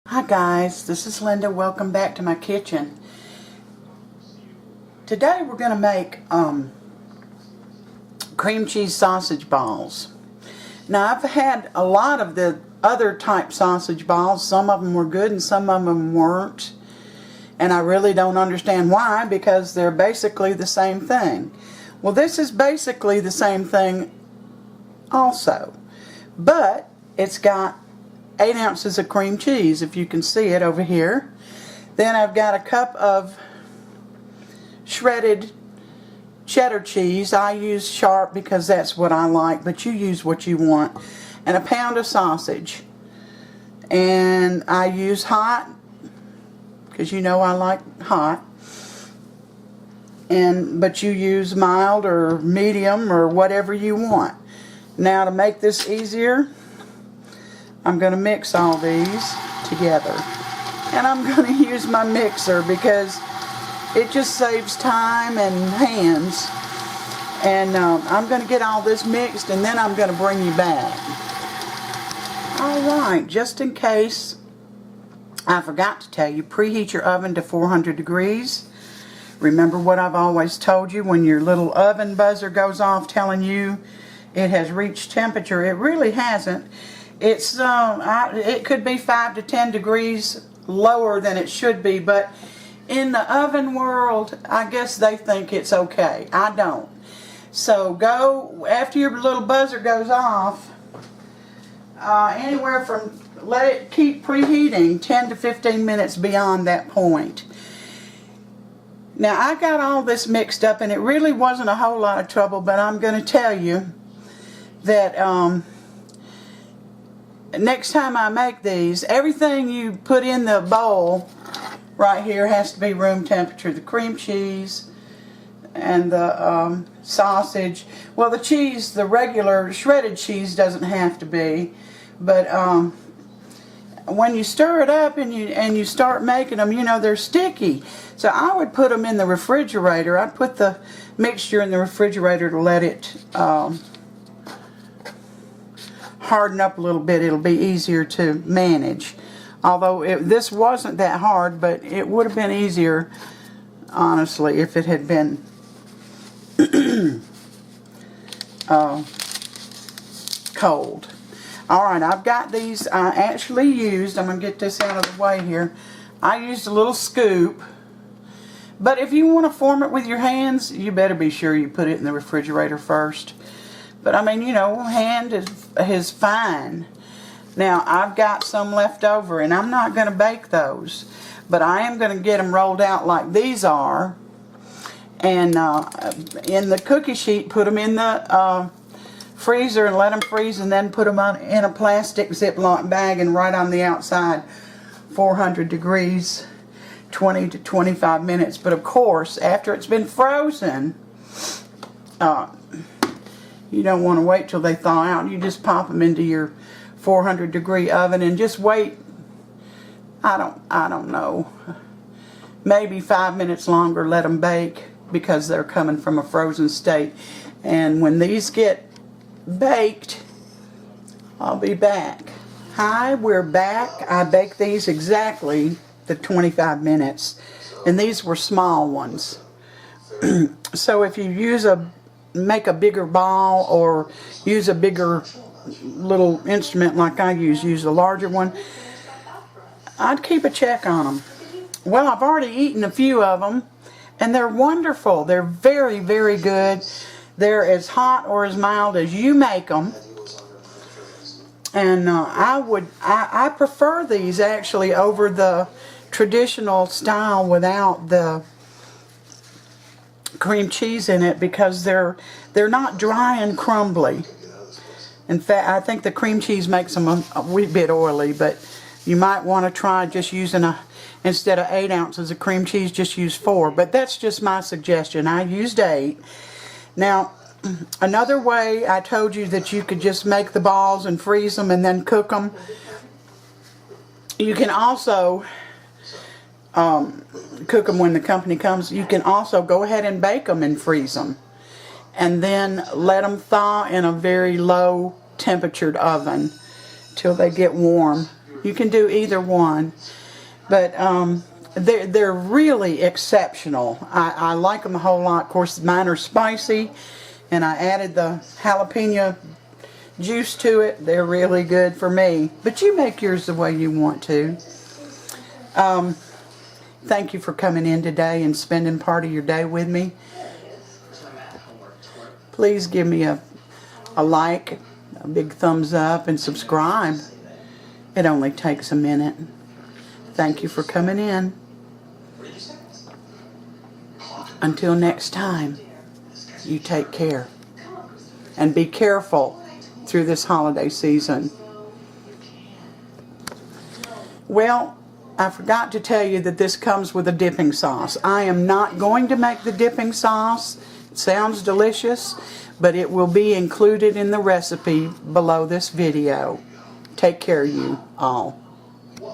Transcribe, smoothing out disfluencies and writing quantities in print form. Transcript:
Hi guys, this is Linda. Welcome back to my kitchen. Today we're going to make cream cheese sausage balls. Now I've had a lot of the other type sausage balls. Some of them were good and some of them weren't. And I really don't understand why, because they're basically the same thing. Well, this is basically the same thing also. But it's got 8 ounces of cream cheese, if you can see it over here. Then I've got a cup of shredded cheddar cheese. I use sharp because that's what I like, but you use what you want. And a pound of sausage. And I use hot, because you know I like hot. But you use mild or medium or whatever you want. Now to make this easier, I'm going to mix all these together. And I'm going to use my mixer because it just saves time and hands. And I'm going to get all this mixed and then I'm going to bring you back. Alright, just in case I forgot to tell you, preheat your oven to 400 degrees. Remember what I've always told you, when your little oven buzzer goes off telling you it has reached temperature, it really hasn't. It's it could be 5 to 10 degrees lower than it should be, but in the oven world, I guess they think it's okay. I don't. So go, after your little buzzer goes off, anywhere from, let it keep preheating 10 to 15 minutes beyond that point. Now I got all this mixed up and it really wasn't a whole lot of trouble, but I'm going to tell you that next time I make these, everything you put in the bowl right here has to be room temperature. The cream cheese and the sausage. Well, the cheese, the regular shredded cheese doesn't have to be, but when you stir it up and you start making them, you know, they're sticky. So I would put them in the refrigerator. I'd put the mixture in the refrigerator to let it harden up a little bit. It'll be easier to manage. Although this wasn't that hard, but it would have been easier, honestly, if it had been cold. Alright, I've got these. I actually used, I'm going to get this out of the way here, I used a little scoop. But if you want to form it with your hands, you better be sure you put it in the refrigerator first. But I mean, you know, hand is fine. Now, I've got some left over, and I'm not going to bake those. But I am going to get them rolled out like these are. And in the cookie sheet, put them in the freezer and let them freeze, and then put them in a plastic Ziploc bag and right on the outside, 400 degrees, 20 to 25 minutes. But of course, after it's been frozen, you don't want to wait till they thaw out. You just pop them into your 400 degree oven and just wait, I don't know, maybe 5 minutes longer. Let them bake because they're coming from a frozen state. And when these get baked, I'll be back. Hi, we're back. I baked these exactly the 25 minutes, and these were small ones. So if you make a bigger ball or use a bigger little instrument like I use a larger one, I'd keep a check on them. Well, I've already eaten a few of them and they're wonderful. They're very, very good. They're as hot or as mild as you make them. And I prefer these actually over the traditional style without the cream cheese in it, because they're not dry and crumbly. In fact, I think the cream cheese makes them a wee bit oily, but you might want to try just using instead of 8 ounces of cream cheese, just use 4. But that's just my suggestion. I used 8. Now, another way, I told you that you could just make the balls and freeze them and then cook them. You can also cook them when the company comes. You can also go ahead and bake them and freeze them, and then let them thaw in a very low temperatured oven till they get warm. You can do either one. But they're really exceptional. I like them a whole lot. Of course, mine are spicy, and I added the jalapeno juice to it. They're really good for me. But you make yours the way you want to. Thank you for coming in today and spending part of your day with me. Please give me a like, a big thumbs up, and subscribe. It only takes a minute. Thank you for coming in. Until next time, you take care. And be careful through this holiday season. Well, I forgot to tell you that this comes with a dipping sauce. I am not going to make the dipping sauce. It sounds delicious, but it will be included in the recipe below this video. Take care, you all.